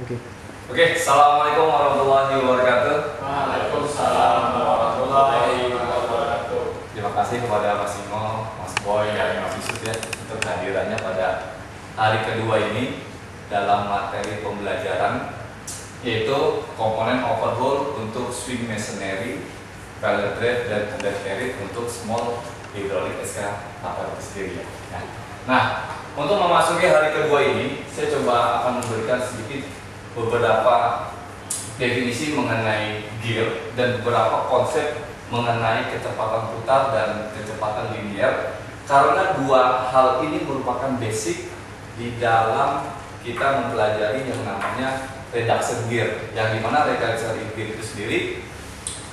Oke. Oke, assalamualaikum warahmatullahi wabarakatuh. Waalaikumsalam warahmatullahi wabarakatuh. Terima kasih kepada Mas Imo, Mas Boy, dan Mas Yusuf ya untuk kehadirannya pada hari kedua ini dalam materi pembelajaran yaitu komponen overhaul untuk swing masonry, pilot drive dan undercarriage carriage untuk small hydraulic excavator sendiri ya. Nah, untuk memasuki hari kedua ini, saya coba akan memberikan sedikit beberapa definisi mengenai gear dan beberapa konsep mengenai kecepatan putar dan kecepatan linear, karena dua hal ini merupakan basic di dalam kita mempelajari yang namanya reduction gear, yang dimana reduction gear itu sendiri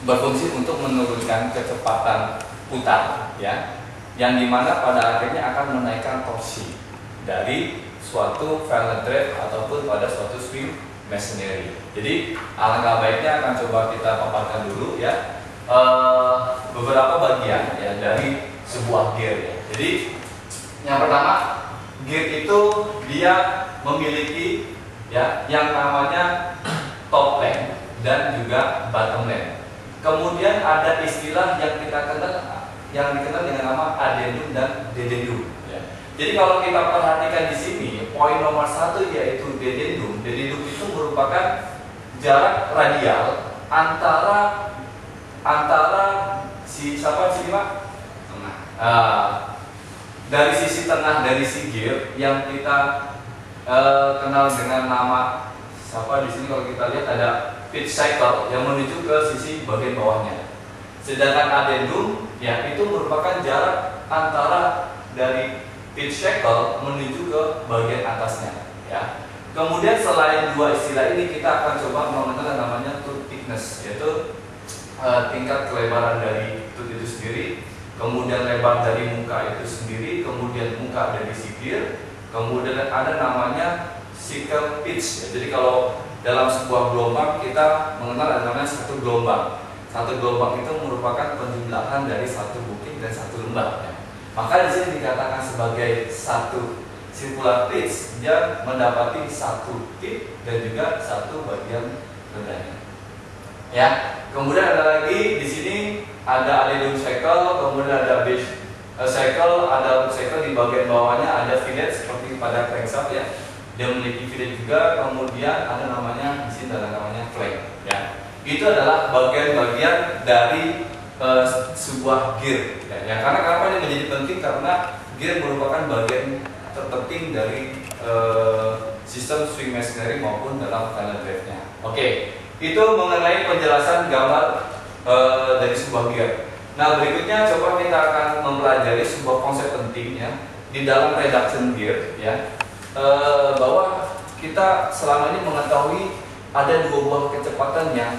berfungsi untuk menurunkan kecepatan putar ya, yang dimana pada akhirnya akan menaikkan torsi dari suatu pilot drive ataupun pada suatu swing masonry. Jadi alangkah baiknya akan coba kita paparkan dulu ya beberapa bagian ya dari sebuah gear ya. Jadi yang pertama, gear itu dia memiliki ya yang namanya top length dan juga bottom length. Kemudian ada istilah yang kita kenal yang dikenal dengan nama addendum dan dedendum ya. Jadi kalau kita perhatikan di sini, poin nomor 1 yaitu dedendum. Dedendum itu merupakan jarak radial antara si siapa sih Pak? Tengah. Dari sisi tengah dari si gear yang kita kenal dengan nama siapa di sini, kalau kita lihat ada pitch cycle yang menuju ke sisi bagian bawahnya. Sedangkan addendum ya itu merupakan jarak antara dari pitch cycle menuju ke bagian atasnya ya. Kemudian selain dua istilah ini kita akan coba mengenal namanya tooth thickness, yaitu tingkat kelebaran dari tooth itu sendiri, kemudian lebar dari muka itu sendiri, kemudian muka dari si gear, kemudian ada namanya cycle pitch ya. Jadi kalau dalam sebuah gelombang kita mengenal ada namanya satu gelombang. Satu gelombang itu merupakan penjumlahan dari satu bukit dan satu lembah ya. Maka di sini dikatakan sebagai satu circular pitch, dia mendapati satu tip dan juga satu bagian rendahnya. Ya, kemudian ada lagi di sini ada addendum cycle, kemudian ada base cycle, ada cycle di bagian bawahnya ada fillet seperti pada crankshaft ya. Dia memiliki fillet juga, kemudian ada namanya di sini ada namanya flank ya. Itu adalah bagian-bagian dari sebuah gear ya. Karena kenapa ini menjadi penting, karena gear merupakan bagian terpenting dari sistem swing masonry maupun dalam pilot drive-nya. Oke, itu mengenai penjelasan gambar dari sebuah gear. Nah, berikutnya coba kita akan mempelajari sebuah konsep penting ya di dalam reduction gear ya, bahwa kita selama ini mengetahui ada dua buah kecepatan yang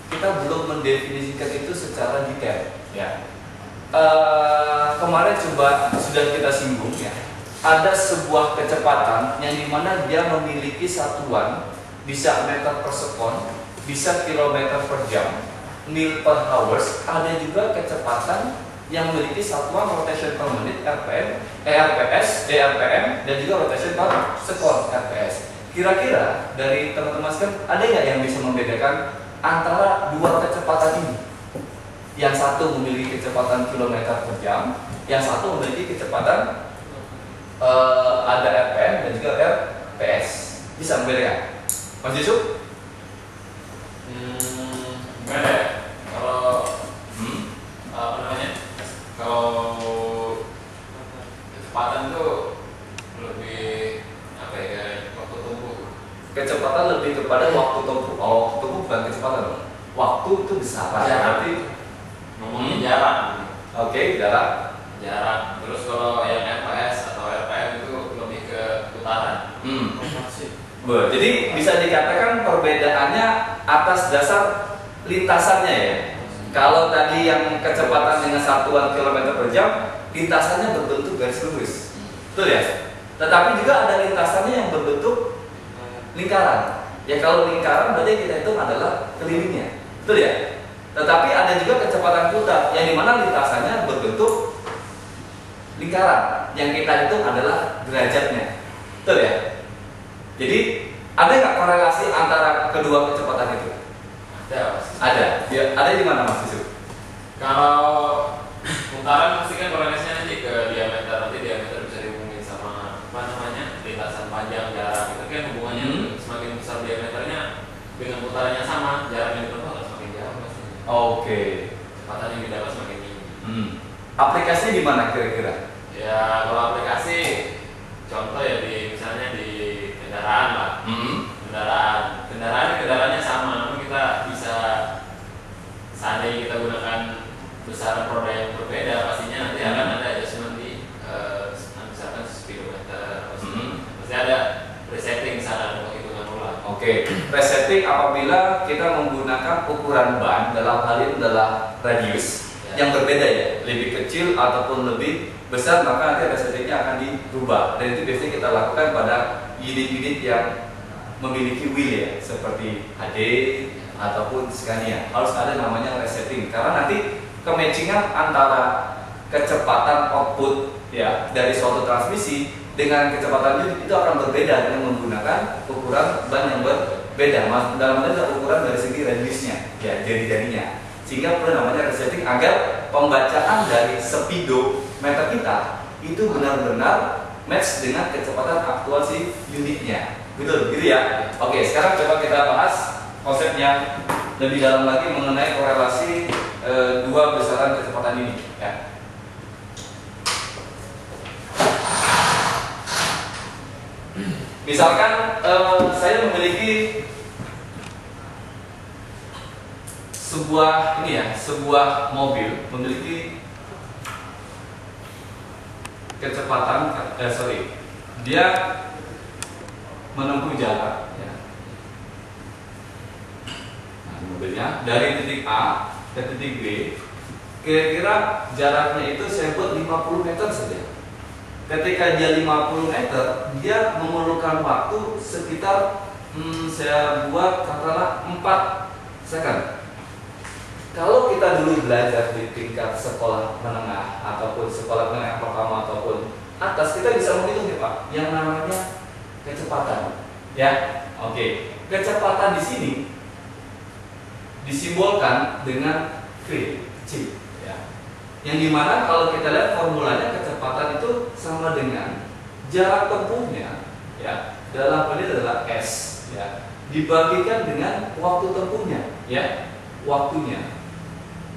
kita belum mendefinisikan itu secara detail ya. Kemarin coba sudah kita singgung ya, ada sebuah kecepatan yang dimana dia memiliki satuan bisa meter per sekon, bisa kilometer per jam, mil per hours. Ada juga kecepatan yang memiliki satuan rotation per menit RPM, RPM dan juga rotation per sekon RPS. Kira-kira dari teman-teman sekalian ada nggak yang bisa membedakan antara dua kecepatan ini? Yang satu memiliki kecepatan kilometer per jam, yang satu memiliki kecepatan ada RPM dan juga RPS. Bisa membedakan? Mas Yusuf? Gimana ya? Kalau apa namanya? Kalau kecepatan tuh lebih apa ya? Waktu tempuh. Kecepatan lebih kepada waktu tempuh. Oh, waktu tempuh bukan kecepatan dong. Waktu itu besar. Berarti Ngomongin jarak. oke, jarak. Terus kalau yang RPS atau RPM itu lebih ke putaran. Jadi bisa dikatakan perbedaannya atas dasar lintasannya ya. Kalau tadi yang kecepatan dengan satuan kilometer per jam, lintasannya berbentuk garis lurus, betul ya? Tetapi juga ada lintasannya yang berbentuk lingkaran. Ya kalau lingkaran berarti kita hitung adalah kelilingnya, betul ya? Tetapi ada juga kecepatan putar yang dimana lintasannya berbentuk lingkaran, yang kita hitung adalah derajatnya, betul ya? Jadi Ada nggak korelasi antara kedua kecepatan itu? Ada, Mas. Ada. Ya, ada di mana Mas Yusuf? Kalau putaran pasti kan korelasinya nanti ke diameter, nanti diameter bisa dihubungin sama apa namanya lintasan panjang jarak, itu kan hubungannya semakin besar diameternya dengan putarannya sama, jarak yang ditempuh akan semakin jauh pasti. Oke. Kecepatan yang didapat semakin tinggi. Aplikasinya di mana kira-kira? Ya kalau aplikasi, contoh ya misalnya di kendaraan lah. Kendaraannya sama, namun kita bisa seandainya kita gunakan besaran roda yang berbeda, pastinya nanti akan ada adjustment di misalkan speedometer, pasti ada resetting sana untuk hitungan ulang. Oke, resetting apabila kita menggunakan ukuran ban, dalam hal ini adalah radius yang berbeda ya, lebih kecil ataupun lebih besar, maka nanti resettingnya akan dirubah. Dan itu biasanya kita lakukan pada unit-unit yang memiliki wheel ya, seperti HD ataupun Scania. Harus ada namanya resetting karena nanti kematchingan antara kecepatan output ya dari suatu transmisi dengan kecepatan unit itu akan berbeda dengan menggunakan ukuran ban yang berbeda. Dalam hal ini adalah ukuran dari segi radiusnya ya, jari-jarinya. Sehingga perlu namanya resetting agar pembacaan dari speedometer kita itu benar-benar match dengan kecepatan aktual si unitnya. Betul, gitu ya. Oke, sekarang coba kita bahas konsepnya lebih dalam lagi mengenai korelasi dua besaran kecepatan ini ya. Misalkan saya memiliki sebuah mobil memiliki kecepatan dia menempuh jarak ya. Nah, mobilnya dari titik A ke titik B kira-kira jaraknya itu saya buat 50 meter saja. Ketika dia 50 meter dia memerlukan waktu sekitar saya buat katakanlah 4 second. Kalau kita dulu belajar di tingkat sekolah menengah ataupun sekolah menengah pertama ataupun atas, kita bisa menghitung ya Pak, yang namanya kecepatan. Ya, oke. Kecepatan di sini disimbolkan dengan V, C. Ya. Yang dimana kalau kita lihat formulanya kecepatan itu sama dengan jarak tempuhnya, ya, dalam hal ini adalah S, ya, dibagikan dengan waktu tempuhnya, ya, waktunya.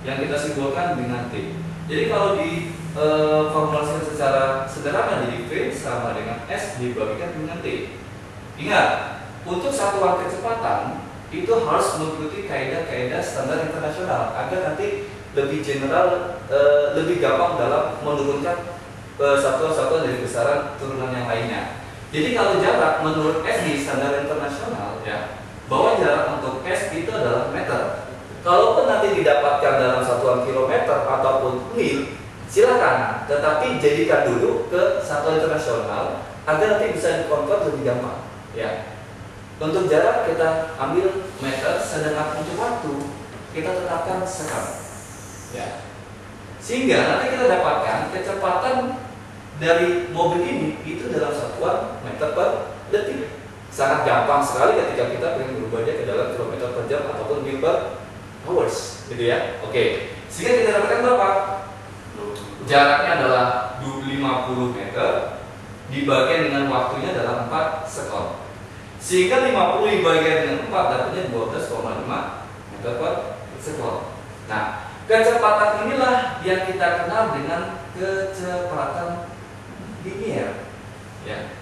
Yang kita simbolkan dengan T. Jadi kalau di formulasikan secara sederhana jadi V sama dengan S dibagikan dengan T. Ingat, untuk satuan kecepatan itu harus mengikuti kaidah-kaidah standar internasional agar nanti lebih general, lebih gampang dalam menurunkan satuan-satuan dari besaran turunan yang lainnya. Jadi kalau jarak menurut S di standar internasional, ya, bahwa jarak untuk S itu adalah meter. Kalaupun nanti didapatkan dalam satuan kilometer ataupun mil, silakan. Tetapi jadikan dulu ke satuan internasional agar nanti bisa dikonvert lebih gampang. Ya. Untuk jarak kita ambil meter, sedangkan untuk waktu kita tetapkan second. Ya. Sehingga nanti kita dapatkan kecepatan dari mobil ini itu dalam satuan meter per detik. Sangat gampang sekali ketika kita ingin berubahnya ke dalam kilometer per jam ataupun mil per hours, gitu ya. Oke. Sehingga kita dapatkan berapa? Jaraknya adalah 50 meter dibagikan dengan waktunya dalam 4 sekon. Sehingga 50 dibagikan dengan 4 dapatnya 12,5 meter per sekon. Nah, kecepatan inilah yang kita kenal dengan kecepatan linear. Ya.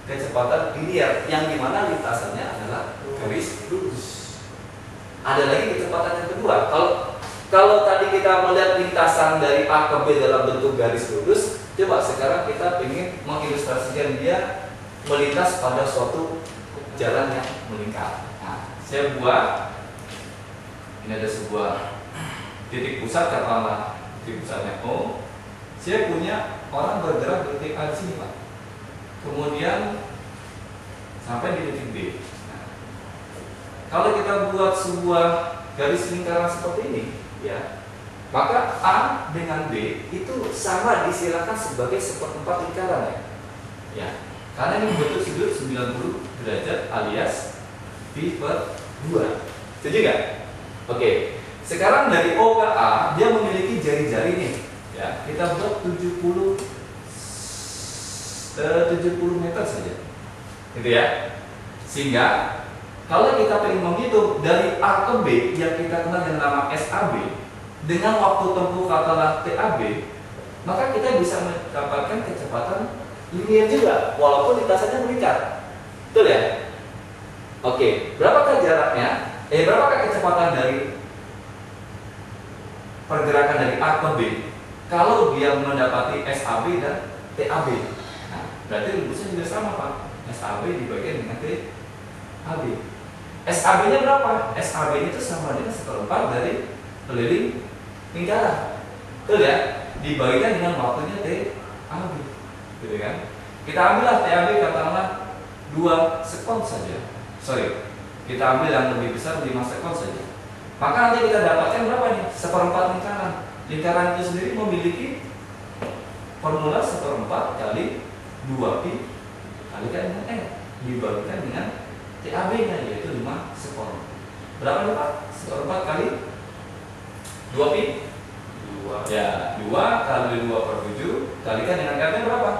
Kecepatan linear yang dimana lintasannya adalah garis lurus. Ada lagi kecepatan yang kedua. Kalau tadi kita melihat lintasan dari A ke B dalam bentuk garis lurus, coba sekarang kita ingin mengilustrasikan dia melintas pada suatu jalan yang melingkar. Nah, saya buat ini ada sebuah titik pusat, katakanlah titik pusatnya O. Saya punya orang bergerak di titik A di sini, Pak. Kemudian sampai di titik B. Kalau kita buat sebuah garis lingkaran seperti ini, ya, maka A dengan B itu sama disilakan sebagai seperempat lingkaran, ya. Karena ini membentuk sudut 90 derajat alias pi per 2. Setuju nggak? Oke. Sekarang dari O ke A dia memiliki jari-jari nih. Ya, kita buat 70 meter saja. Gitu ya. Sehingga kalau kita ingin menghitung dari A ke B yang kita kenal dengan nama SAB dengan waktu tempuh katakanlah TAB, maka kita bisa mendapatkan kecepatan linear juga walaupun lintasannya meningkat. Betul ya? Oke, berapakah jaraknya? Berapakah kecepatan dari pergerakan dari A ke B kalau dia mendapati SAB dan TAB? Nah, berarti rumusnya juga sama, Pak. SAB dibagi dengan TAB. SAB-nya berapa? SAB itu sama dengan 1/4 dari keliling lingkaran. Betul ya? Dibagikan dengan waktunya TAB. Gitu kan? Kita ambillah TAB katakanlah 2 sekon saja. Sorry, kita ambil yang lebih besar 5 sekon saja. Maka nanti kita dapatkan berapa nih? 1/4 lingkaran. Lingkaran itu sendiri memiliki formula 1/4 kali 2pi kalikan dengan R dibagikan dengan TAB-nya yaitu 5 sekon. Berapa nih Pak? 1/4 kali 2pi? 2. Ya, 2 kali 2 per 7 kalikan dengan R-nya berapa?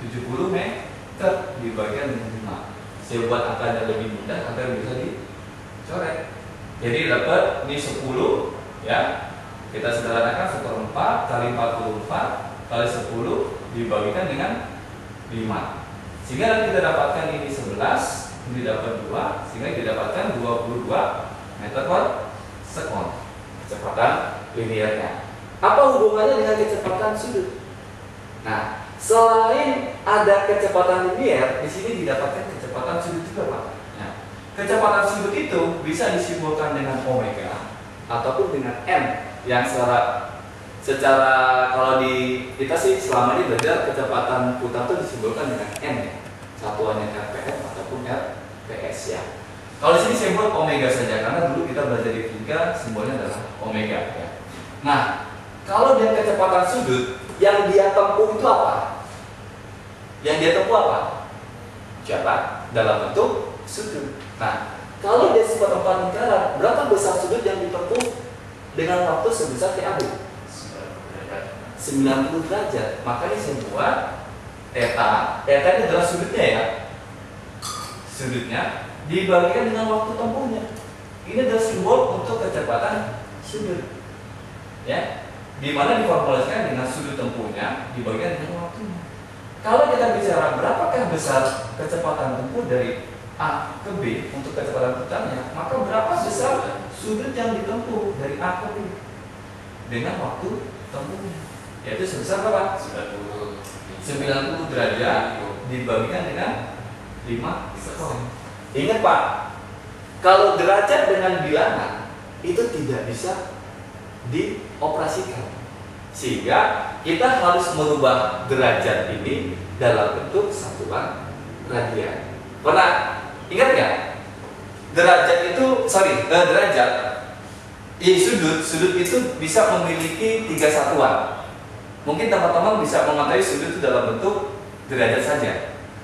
70 meter dibagikan dengan 5. Saya buat angkanya lebih mudah agar bisa dicoret. Jadi dapat ini 10 ya. Kita sederhanakan 1/4 kali 44 kali 10 dibagikan dengan 5. Sehingga nanti kita dapatkan ini 11, ini dapat 2, sehingga kita dapatkan 22 meter per sekon kecepatan linearnya. Apa hubungannya dengan kecepatan sudut? Nah, selain ada kecepatan linear, di sini didapatkan kecepatan sudut juga, Pak. Nah, kecepatan sudut itu bisa disimbolkan dengan omega ataupun dengan m yang secara kalau di kita sih selama ini belajar kecepatan putar itu disimbolkan dengan m ya. Satuannya rpm ataupun rps ya. Kalau di sini simbol omega saja karena dulu kita belajar di fisika simbolnya adalah omega ya. Nah, kalau dia kecepatan sudut yang dia tempuh itu apa? Yang dia tempuh apa? Jarak dalam bentuk sudut. Nah, kalau dia 1/4 lingkaran, berapa besar sudut yang ditempuh dengan waktu sebesar TAB? 90 derajat. Makanya saya buat theta. Theta ini adalah sudutnya ya. Sudutnya dibagikan dengan waktu tempuhnya. Ini adalah simbol untuk kecepatan sudut. Ya. Di mana diformulasikan dengan sudut tempuhnya dibagikan dengan waktunya. Kalau kita bicara berapakah besar kecepatan tempuh dari A ke B untuk kecepatan putarnya, maka berapa besar sudut yang ditempuh dari A ke B dengan waktu tempuhnya, yaitu sebesar berapa? 90 derajat dibagikan dengan 5 sekon. Ingat Pak, kalau derajat dengan bilangan itu tidak bisa dioperasikan, sehingga kita harus merubah derajat ini dalam bentuk satuan radian. Pernah ingat nggak? Derajat itu, derajat sudut itu bisa memiliki 3 satuan. Mungkin teman-teman bisa mengetahui sudut itu dalam bentuk derajat saja,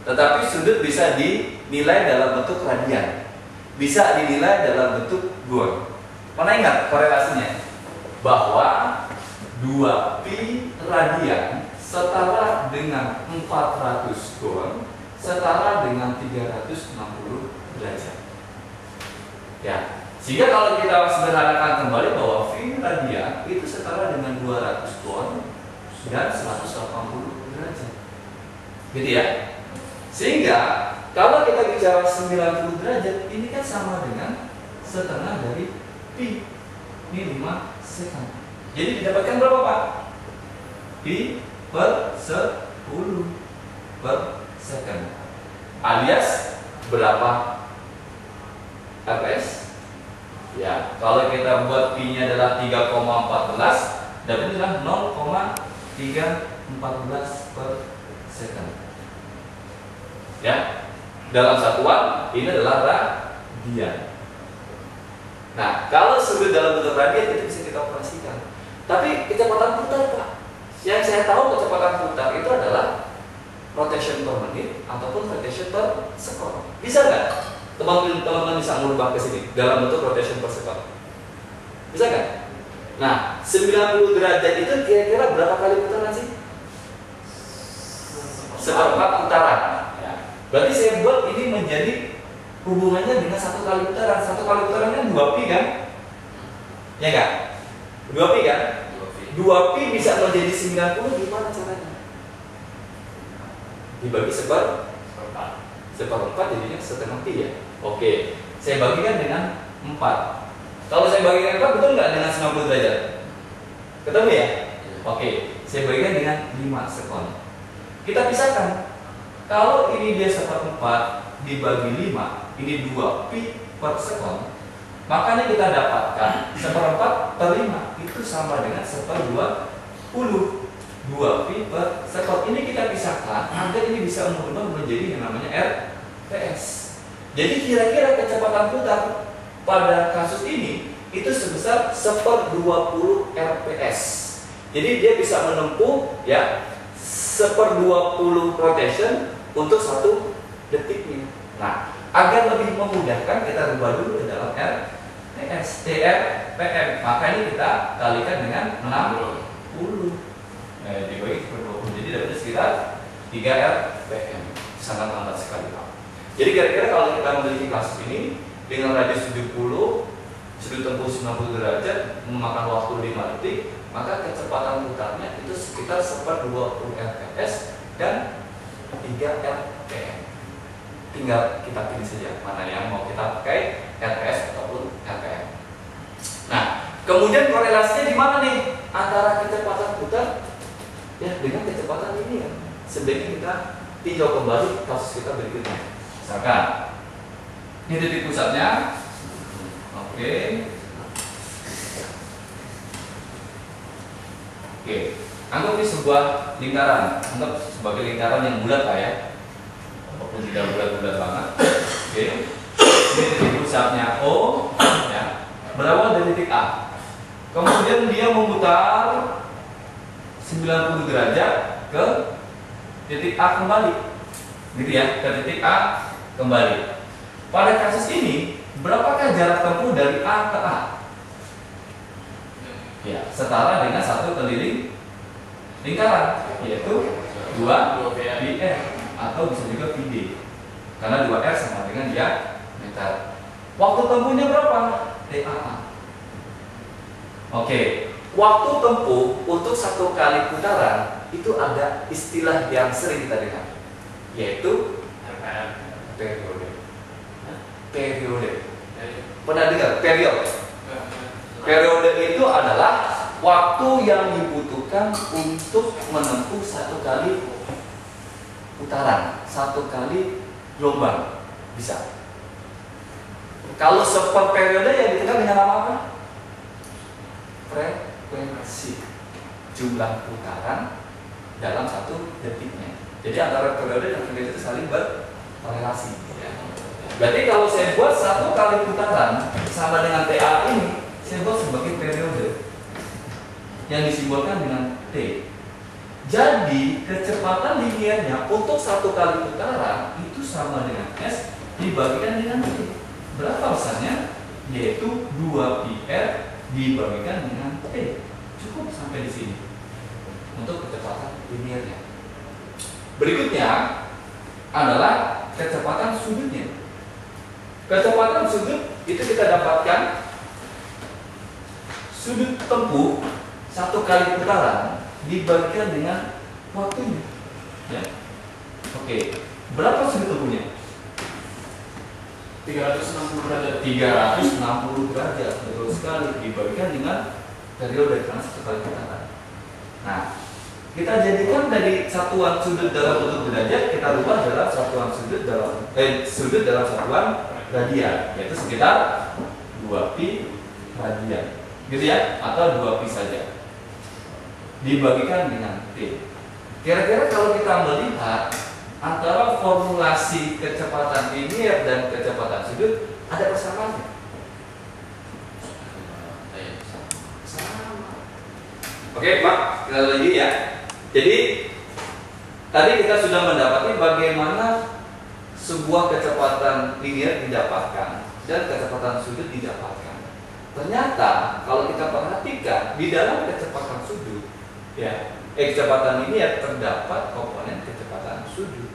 tetapi sudut bisa dinilai dalam bentuk radian, bisa dinilai dalam bentuk gol. Pernah ingat korelasinya? Bahwa 2pi radian setara dengan 400 gol setara dengan 360 derajat. Ya, sehingga kalau kita sederhanakan kembali bahwa pi radian itu setara dengan 200 gol dan 180 derajat. Gitu ya. Sehingga kalau kita bicara 90 derajat ini kan sama dengan setengah dari pi. Ini 5 sekon. Jadi didapatkan berapa Pak? Pi per 10 per second. Alias berapa RPS? Ya, kalau kita buat pi-nya adalah 3,14, dapatnya adalah 0,314 per second. Ya, dalam satuan ini adalah radian. Nah, kalau sudut dalam bentuk radian itu bisa kita operasikan. Tapi kecepatan putar Pak, yang saya tahu kecepatan putar itu adalah rotation per menit ataupun rotation per second. Bisa nggak? Teman-teman bisa merubah ke sini dalam bentuk rotation per second. Bisa nggak? Nah, 90 derajat itu kira-kira berapa kali putaran sih? Seperempat putaran. Ya. Berarti saya buat ini menjadi hubungannya dengan satu kali putaran. Satu kali putaran kan 2 pi kan? Ya nggak? 2 pi kan? 2 pi bisa menjadi 90 gimana caranya? Dibagi seperempat jadinya setengah pi ya. Oke, saya bagikan dengan 4. Kalau saya bagikan 4 betul nggak dengan 90 derajat? Ketemu ya? Oke, saya bagikan dengan 5 sekon. Kita pisahkan. Kalau ini dia seperempat dibagi 5, ini 2 pi per sekon, makanya kita dapatkan seperempat per 5 itu sama dengan 1/20 2 pi per sekon. Ini kita pisahkan agar ini bisa merubah menjadi yang namanya RPS. Jadi kira-kira kecepatan putar pada kasus ini itu sebesar 1/20 RPS. Jadi dia bisa menempuh ya 1/20 rotation untuk 1 detiknya. Nah, agar lebih memudahkan kita rubah dulu ke dalam RPS, TRPM. Makanya kita kalikan dengan 60. Dibagi per 20. Jadi dapatnya sekitar 3 RPM. Sangat lambat sekali, Pak. Jadi kira-kira kalau kita memiliki kasus ini dengan radius 70, sudut tempuh 90 derajat, memakan waktu 5 detik, maka kecepatan putarnya itu sekitar 1/20 RPS dan 3 RPM. Tinggal kita pilih saja mana yang mau kita pakai, RPS ataupun RPM. Nah, kemudian korelasinya di mana nih antara kecepatan putar ya dengan kecepatan ini ya. Sebaiknya kita tinjau kembali kasus kita berikutnya. Misalkan ini titik pusatnya. Oke. Anggap ini sebuah lingkaran. Anggap sebagai lingkaran yang bulat lah ya. Walaupun tidak bulat-bulat banget. Oke. Ini titik pusatnya O ya. Berawal dari titik A. Kemudian dia memutar 90 derajat ke titik A kembali. Gitu ya, ke titik A kembali. Pada kasus ini, berapakah jarak tempuh dari A ke A? Ya, setara dengan 1 keliling lingkaran, yaitu 2 πr atau bisa juga πd. Karena 2r sama dengan diameter. Waktu tempuhnya berapa? TA. Oke, waktu tempuh untuk 1 kali putaran itu ada istilah yang sering kita dengar, yaitu periode. Periode. Pernah dengar periode? Periode itu adalah waktu yang dibutuhkan untuk menempuh 1 kali putaran, 1 kali gelombang. Bisa. Kalau seper periode yang dikenal dengan nama apa? Frekuensi, jumlah putaran dalam 1 detiknya. Jadi antara periode dan frekuensi itu saling berkorelasi. Berarti kalau saya buat 1 kali putaran sama dengan TA ini, saya buat sebagai periode yang disimbolkan dengan T. Jadi kecepatan linearnya untuk 1 kali putaran itu sama dengan S dibagikan dengan T. Berapa besarnya? Yaitu 2 πr dibagikan dengan T. Cukup sampai di sini untuk kecepatan linearnya. Berikutnya adalah kecepatan sudutnya. Kecepatan sudut itu kita dapatkan sudut tempuh 1 kali putaran dibagikan dengan waktunya. Ya. Oke, berapa sudut tempuhnya? 360 derajat. 360 derajat, betul sekali, dibagikan dengan periode karena 1 kali putaran. Nah, kita jadikan dari satuan sudut dalam bentuk derajat, kita rubah dalam satuan sudut dalam satuan radian, yaitu sekitar 2 pi radian, gitu ya, atau 2 pi saja, dibagikan dengan T. Kira-kira kalau kita melihat antara formulasi kecepatan linear dan kecepatan sudut, ada persamaannya? Sama. Oke, Pak, kita lagi ya. Jadi tadi kita sudah mendapati bagaimana sebuah kecepatan linear didapatkan dan kecepatan sudut didapatkan. Ternyata kalau kita perhatikan di dalam kecepatan sudut, ya, kecepatan linear terdapat komponen kecepatan sudut.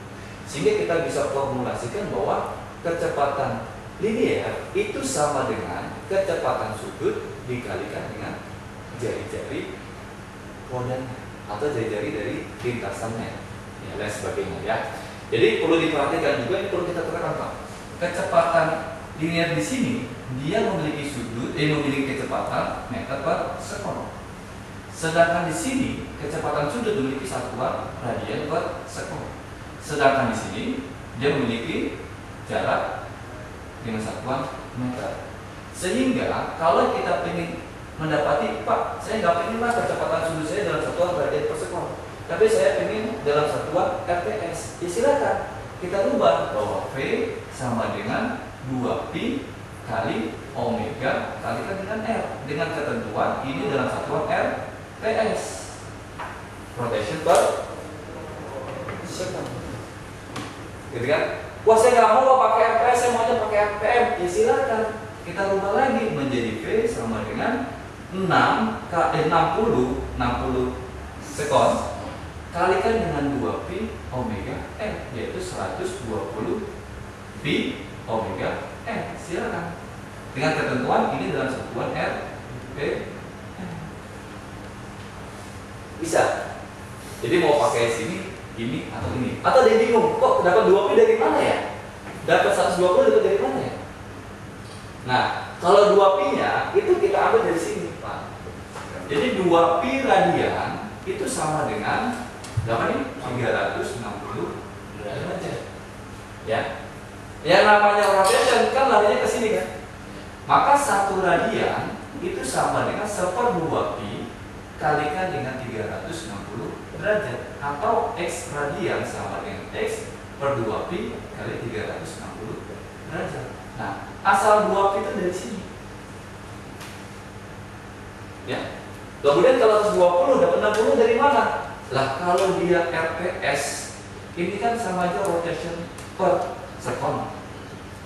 Sehingga kita bisa formulasikan bahwa kecepatan linear itu sama dengan kecepatan sudut dikalikan dengan jari-jari rodannya atau jari-jari dari lintasannya, ya, dan sebagainya, ya. Jadi perlu diperhatikan juga, ini perlu kita tekankan, Pak. Kecepatan linear di sini dia memiliki memiliki kecepatan meter per sekon. Sedangkan di sini kecepatan sudut memiliki satuan radian per sekon. Sedangkan di sini dia memiliki jarak dengan satuan meter. Sehingga kalau kita ingin mendapati, Pak, saya nggak pengen lah kecepatan sudut saya dalam satuan radian per sekon, tapi saya ingin dalam satuan RPS. Ya silakan kita rubah bahwa V sama dengan 2pi kali omega kalikan dengan R, dengan ketentuan ini dalam satuan RPS, rotation per second. Gitu kan? Wah, saya nggak mau pakai RPS, saya maunya pakai RPM. Ya silakan kita rubah lagi menjadi V sama dengan 60 sekon kalikan dengan 2pi omega n, yaitu 120 pi omega n. Silakan dengan ketentuan ini dalam satuan R P N. Bisa. Jadi mau pakai sini, ini atau ini, atau dia bingung, kok dapat 2pi dari mana ya? Dapat 120 dapat dari mana ya? Nah, kalau 2pi-nya itu kita ambil dari sini, Pak. Jadi 2pi radian itu sama dengan berapa nih? 360 derajat. Ya. Yang namanya rotation kan larinya ke sini kan? Maka 1 radian itu sama dengan 1/2pi kalikan dengan 360 derajat, atau X radian sama dengan X per 2pi kali 360 derajat. Nah, asal 2pi itu dari sini. Ya. Kemudian kalau 120 dapat 60 dari mana? Lah, kalau dia RPS, ini kan sama aja rotation per sekon.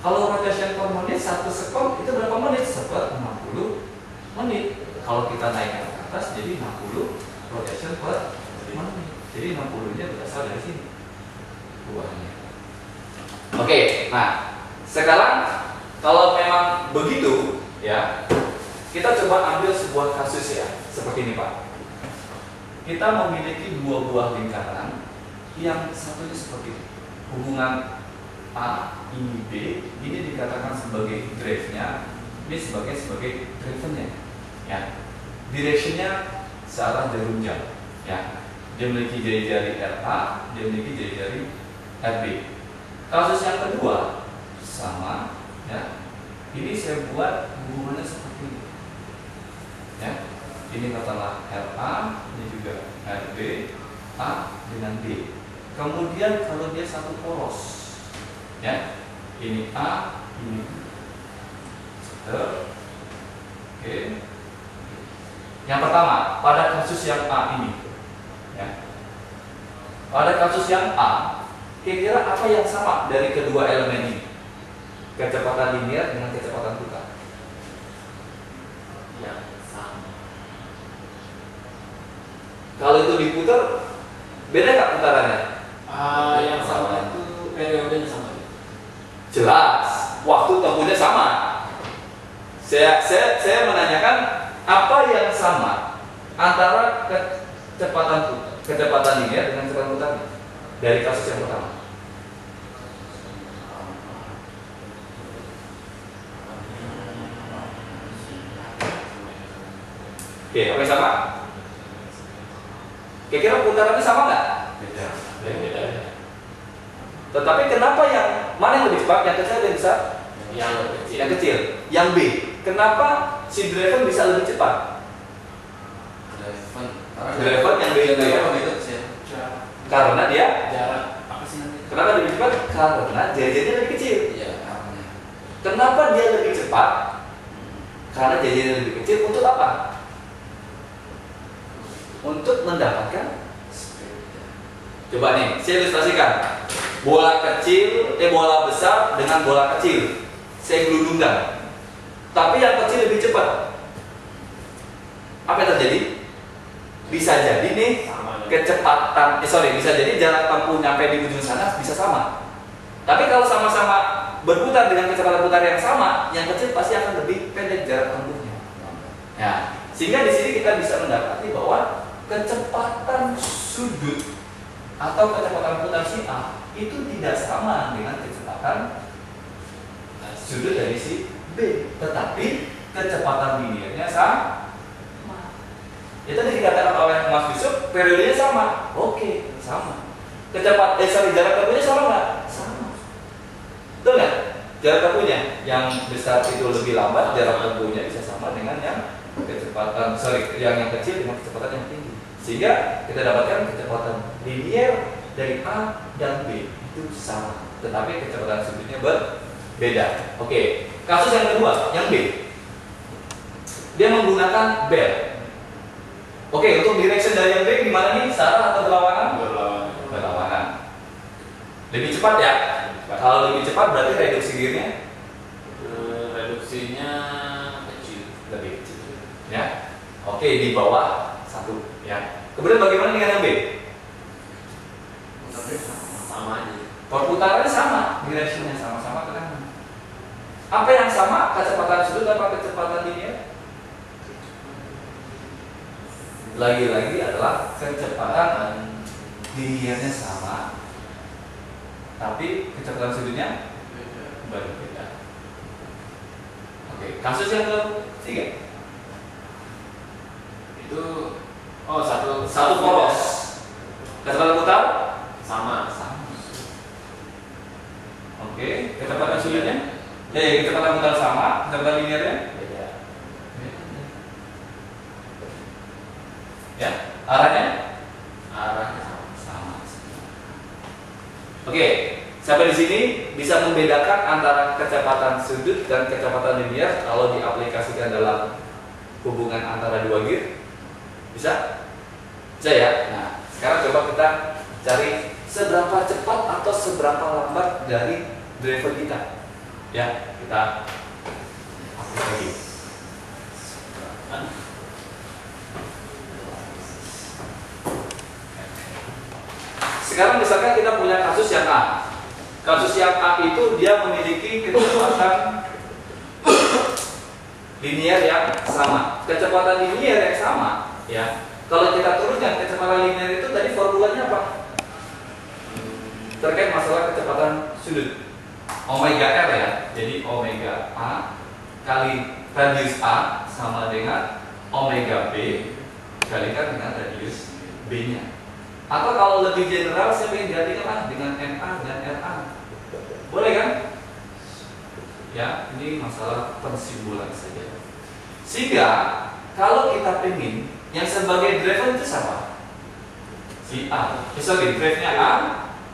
Kalau rotation per menit 1 sekon itu berapa menit? 1/60 menit. Kalau kita naikkan ke atas jadi 60 rotation per menit. Jadi 60-nya berasal dari sini buahnya. Oke, nah sekarang kalau memang begitu, ya, kita coba ambil sebuah kasus ya, seperti ini, Pak. Kita memiliki 2 buah lingkaran yang satunya seperti ini. Hubungan A, ini B, ini dikatakan sebagai drive-nya, ini sebagai driven-nya. Ya. Direction-nya searah jarum jam. Ya. Dia memiliki jari-jari RA, dia memiliki jari-jari RB. Kasus yang kedua sama, ya. Ini saya buat hubungannya seperti ini. Ya. Ini katakanlah RA, ini juga RB, A dengan B. Kemudian kalau dia satu poros, ya, ini A, ini B. Oke. Yang pertama, pada kasus yang A ini, ya. Pada kasus yang A, kira-kira apa yang sama dari kedua elemen ini? Kecepatan linear dengan kecepatan putar. Yang sama. Kalau itu diputar, beda nggak putarannya? Yang sama itu periodenya sama. Jelas, waktu tempuhnya sama. Saya menanyakan apa yang sama antara kecepatan linear dengan kecepatan putarnya dari kasus yang pertama. Oke, apa yang sama? Kira-kira putarannya sama nggak? Beda. Tetapi kenapa mana yang lebih cepat? Yang kecil atau yang besar? Yang kecil. Yang B. Kenapa si driver bisa lebih cepat? Driver yang B itu ya? Karena dia jarak apa sih nanti? Kenapa lebih cepat? Karena jari-jarinya lebih kecil. Iya, arahnya. Kenapa dia lebih cepat? Karena jari-jarinya lebih kecil untuk apa? Untuk mendapatkan Coba nih, saya ilustrasikan. Bola besar dengan bola kecil. Saya gelundungkan. Tapi yang kecil lebih cepat. Apa yang terjadi? Bisa jadi nih kecepatan, bisa jadi jarak tempuh nyampe di ujung sana bisa sama. Tapi kalau sama-sama berputar dengan kecepatan putar yang sama, yang kecil pasti akan lebih pendek jarak tempuhnya. Ya, sehingga di sini kita bisa mendapati bahwa kecepatan sudut atau kecepatan putar si A itu tidak sama dengan kecepatan sudut dari si B, tetapi kecepatan linearnya sama. Itu tadi dikatakan oleh Mas Yusuf, periodenya sama. Oke, sama. Jarak tempuhnya sama nggak? Sama. Betul nggak? Jarak tempuhnya yang besar itu lebih lambat, jarak tempuhnya bisa sama dengan yang yang kecil dengan kecepatan yang tinggi. Sehingga kita dapatkan kecepatan linear dari A dan B itu sama, tetapi kecepatan sudutnya berbeda. Oke, kasus yang kedua, yang B. Dia menggunakan bel. Oke, untuk direction dari yang B gimana nih? Searah atau berlawanan? Berlawanan. Lebih cepat ya? Kalau lebih cepat berarti reduksi gearnya? Reduksinya kecil. Lebih kecil. Ya. Oke, di bawah 1 ya. Kemudian bagaimana dengan yang B? Sama aja. Perputarannya sama, directionnya sama-sama ke kanan. Apa yang sama? Kecepatan sudut apa kecepatan linear? Lagi-lagi adalah kecepatan linearnya sama, tapi kecepatan sudutnya berbeda. Oke, kasus yang ketiga Itu satu poros, kecepatan putar sama. Oke, kecepatan sudutnya, kecepatan putar sama, kecepatan linearnya Beda. ya, arahnya sama. Oke, sampai di sini bisa membedakan antara kecepatan sudut dan kecepatan linear kalau diaplikasikan dalam hubungan antara dua gear. Bisa? Bisa ya? Nah, sekarang coba kita cari seberapa cepat atau seberapa lambat dari driver kita. Ya, kita aplikasi. Sekarang misalkan kita punya kasus yang A. Kasus yang A itu dia memiliki kecepatan linear yang sama. Kecepatan linear yang sama, ya. Kalau kita turunkan kecepatan linear itu tadi formulanya apa? Terkait masalah kecepatan sudut. Omega R ya. Jadi omega A kali radius A sama dengan omega B dikalikan dengan radius B-nya. Atau kalau lebih general saya ingin gantikan dengan NA dan RA. Boleh kan? Ya, ini masalah pensimbolan saja. Sehingga kalau kita ingin yang sebagai driver itu siapa? Si A. Drive-nya A,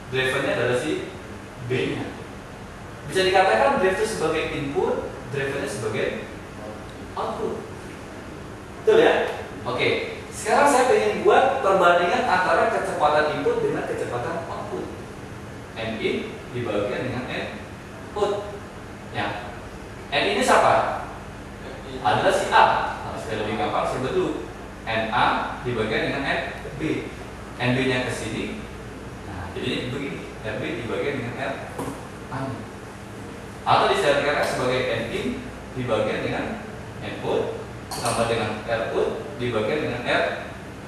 drivernya adalah si B-nya. Bisa dikatakan drive itu sebagai input, drivernya sebagai output. Betul ya? Oke. Sekarang saya ingin buat perbandingan antara kecepatan input dengan kecepatan output. N in dibagikan dengan N out. Ya. N ini siapa? Adalah si A. Nah, supaya lebih gampang saya buat dulu. NA dibagikan dengan NB. NB-nya ke sini. Nah, jadi begini. NB dibagikan dengan RA. Atau disebutkan sebagai N in dibagikan dengan N out sama dengan R out dibagikan dengan R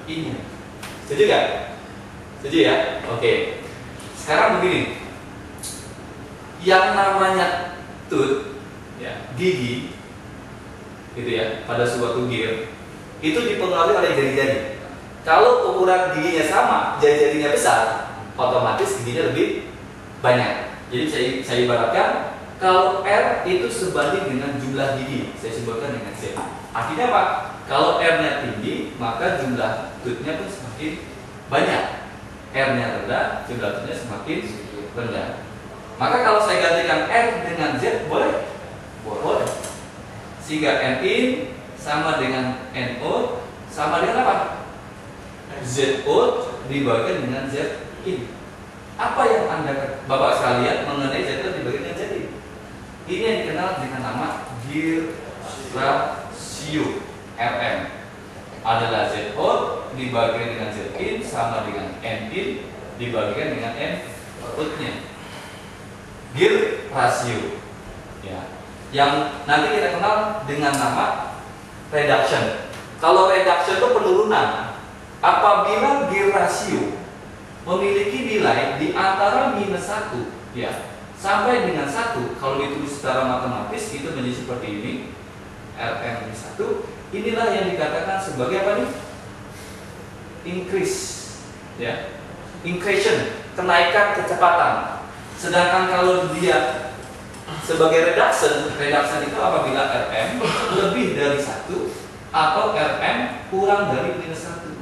I-nya. Setuju gak? Setuju ya? Oke. Sekarang begini. Yang namanya tooth, ya, gigi, gitu ya, pada suatu gear itu dipengaruhi oleh jari-jari. Kalau ukuran giginya sama, jari-jarinya besar, otomatis giginya lebih banyak. Jadi saya ibaratkan kalau R itu sebanding dengan jumlah gigi, saya simbolkan dengan Z. Artinya apa? Kalau R-nya tinggi, maka jumlah tooth-nya pun semakin banyak. R-nya rendah, jumlah tooth-nya semakin rendah. Maka kalau saya gantikan R dengan Z, boleh? Boleh. Sehingga N in sama dengan N out sama dengan apa? Z out dibagikan dengan Z Ini. Apa yang Anda Bapak sekalian mengenai ZO dibagi dengan ZI? Ini yang dikenal dengan nama gear ratio RM. Adalah ZO dibagikan dengan Zin sama dengan N in dibagikan dengan N outnya. Gear ratio. Ya. Yang nanti kita kenal dengan nama reduction. Kalau reduction itu penurunan. Apabila gear ratio memiliki nilai di antara -1 ya sampai dengan 1, kalau ditulis secara matematis itu menjadi seperti ini, RM-1, inilah yang dikatakan sebagai apa nih? Increase, ya, increase, kenaikan kecepatan. Sedangkan kalau dia sebagai reduction itu apabila RM lebih dari 1 atau RM kurang dari -1.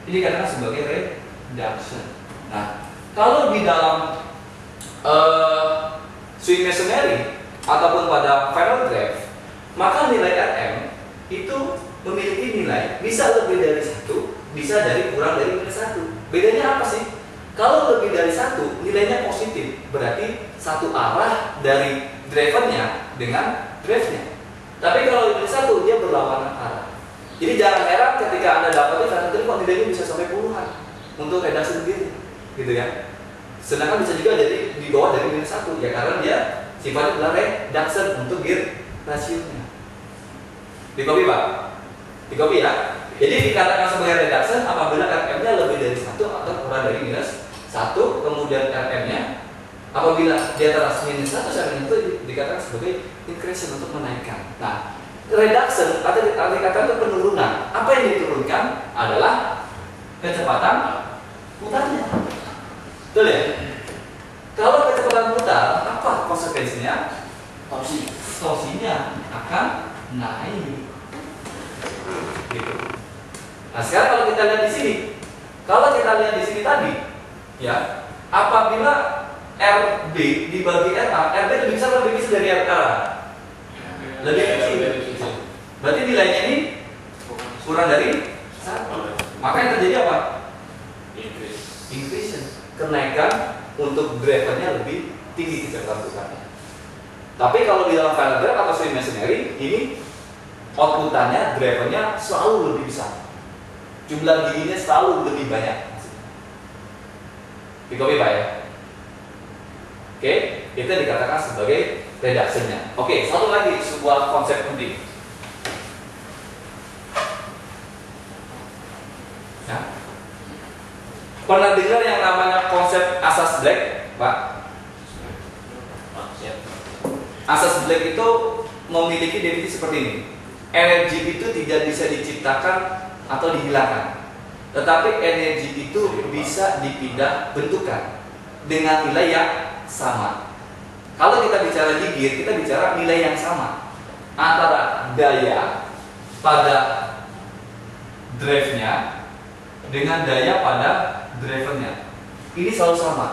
Ini dikatakan sebagai reduction. Nah, kalau di dalam swing masonry ataupun pada final graph, maka nilai RM itu memiliki nilai bisa lebih dari 1, bisa dari kurang dari -1. Bedanya apa sih? Kalau lebih dari 1, nilainya positif, berarti satu arah dari drivernya dengan drive-nya. Tapi kalau lebih dari 1, dia berlawanan arah. Jadi jangan heran ketika Anda dapatnya kadang-kadang kok nilainya bisa sampai puluhan untuk reduction sendiri, gitu ya. Sedangkan bisa juga jadi di bawah dari -1 ya, karena dia sifatnya adalah reduction untuk gear rasionya. Di copy Pak? Di copy ya. Jadi dikatakan sebagai reduction apabila RM-nya lebih dari 1 atau kurang dari -1, kemudian RM-nya apabila di atas -1 sampai itu dikatakan sebagai increase untuk menaikkan. Nah, reduction atau dikatakan itu penurunan. Apa yang diturunkan adalah kecepatan putarnya. Betul ya? Kalau kecepatan putar, apa konsekuensinya? Torsinya akan naik. Gitu. Nah, sekarang kalau kita lihat di sini, tadi, ya, apabila RB dibagi RA, RB lebih besar atau lebih kecil dari RA? Lebih kecil. Berarti nilainya ini kurang dari 1. Maka yang terjadi apa? Increase. Kenaikan untuk drivernya lebih tinggi kecepatan putarnya. Tapi kalau di dalam final graph atau swing masonry, ini outputannya, drivernya selalu lebih besar. Jumlah giginya selalu lebih banyak. Di copy Pak ya? Oke, itu dikatakan sebagai reduction-nya. Oke, satu lagi sebuah konsep penting. Ya. Pernah dengar yang namanya konsep asas Black, Pak? Asas Black itu memiliki definisi seperti ini. Energi itu tidak bisa diciptakan atau dihilangkan, tetapi energi itu bisa dipindah bentukan dengan nilai yang sama. Kalau kita bicara di gear, kita bicara nilai yang sama antara daya pada drive-nya dengan daya pada drivernya. Ini selalu sama.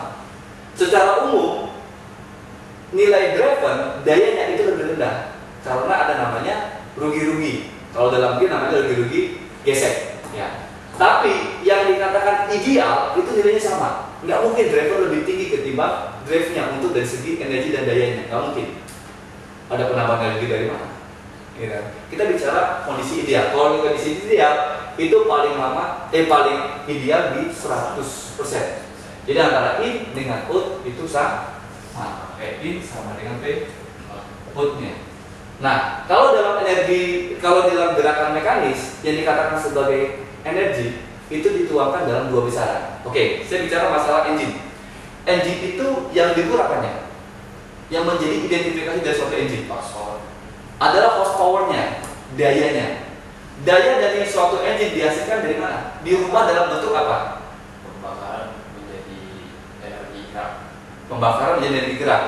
Secara umum, nilai driver dayanya itu lebih rendah karena ada namanya rugi-rugi. Kalau dalam gear namanya rugi-rugi gesek. Ya. Tapi yang dikatakan ideal itu nilainya sama. Nggak mungkin driver lebih tinggi ketimbang drive-nya untuk dari segi energi dan dayanya. Nggak mungkin. Ada penambahan energi dari mana? Ya. Kita bicara kondisi ideal. Kalau kondisi ideal itu paling paling ideal di 100%. Jadi antara in dengan out itu sama. In sama dengan P outnya. Nah, kalau dalam dalam gerakan mekanis yang dikatakan sebagai energi itu dituangkan dalam dua besaran. Oke, saya bicara masalah engine. Engine itu yang dikurakannya, yang menjadi identifikasi dari suatu engine adalah horsepower-nya, dayanya. Daya dari suatu engine dihasilkan dari mana? Dirubah dalam bentuk apa? Pembakaran menjadi energi gerak. Pembakaran menjadi energi gerak.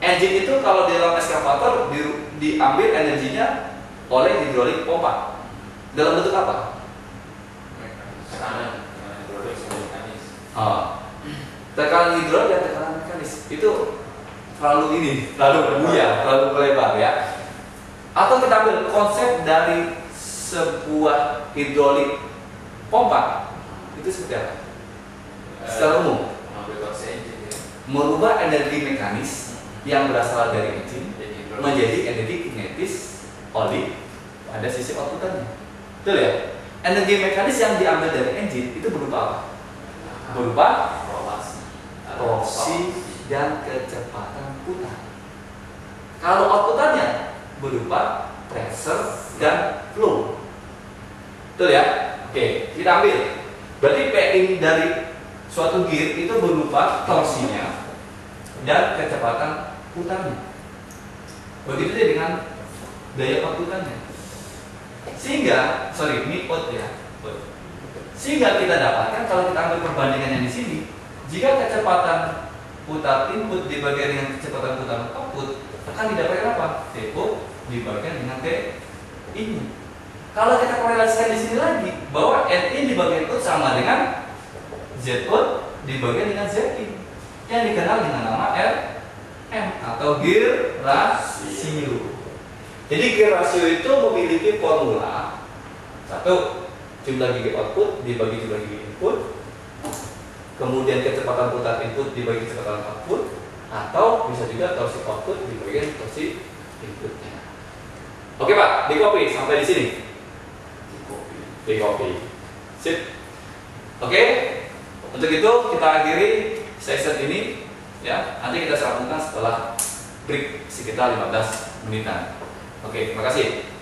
Engine itu kalau di dalam eskavator diambil energinya oleh hidrolik pompa. Dalam bentuk apa? Tekanan hidrolik sama mekanis. Tekanan hidrolik dan tekanan mekanis itu terlalu berbuya, terlalu melebar ya. Atau kita ambil konsep dari sebuah hidrolik pompa itu seperti apa? Secara umum mengambil torsi engine ya. merubah energi mekanis yang berasal dari engine Jadi menjadi energi kinetis oli pada sisi outputannya. Betul ya? Energi mekanis yang diambil dari engine itu berupa apa? Berupa torsi dan kecepatan putar. Kalau outputannya berupa pressure dan flow. Betul ya? Oke, kita ambil. Berarti PI dari suatu gear itu berupa torsinya dan kecepatan putarnya. Begitu juga dengan daya outputannya. Sehingga, ini out ya. Sehingga kita dapatkan kalau kita ambil perbandingannya di sini, jika kecepatan putar input dibagikan dengan kecepatan putar output, akan didapatkan apa? T-out dibagikan dengan T-in. Kalau kita korelasikan di sini lagi, bahwa N-in dibagikan out sama dengan Z-out dibagikan dengan Z-in, yang dikenal dengan nama RM atau gear ratio. Jadi gear ratio itu memiliki formula satu, jumlah gigi output dibagi jumlah gigi input, kemudian kecepatan putar input dibagi kecepatan output, atau bisa juga torsi output dibagi torsi inputnya. Oke Pak, di copy sampai di sini. Di copy. Sip. Oke. Untuk itu kita akhiri session ini ya. Nanti kita sambungkan setelah break sekitar 15 menitan. Oke, terima kasih.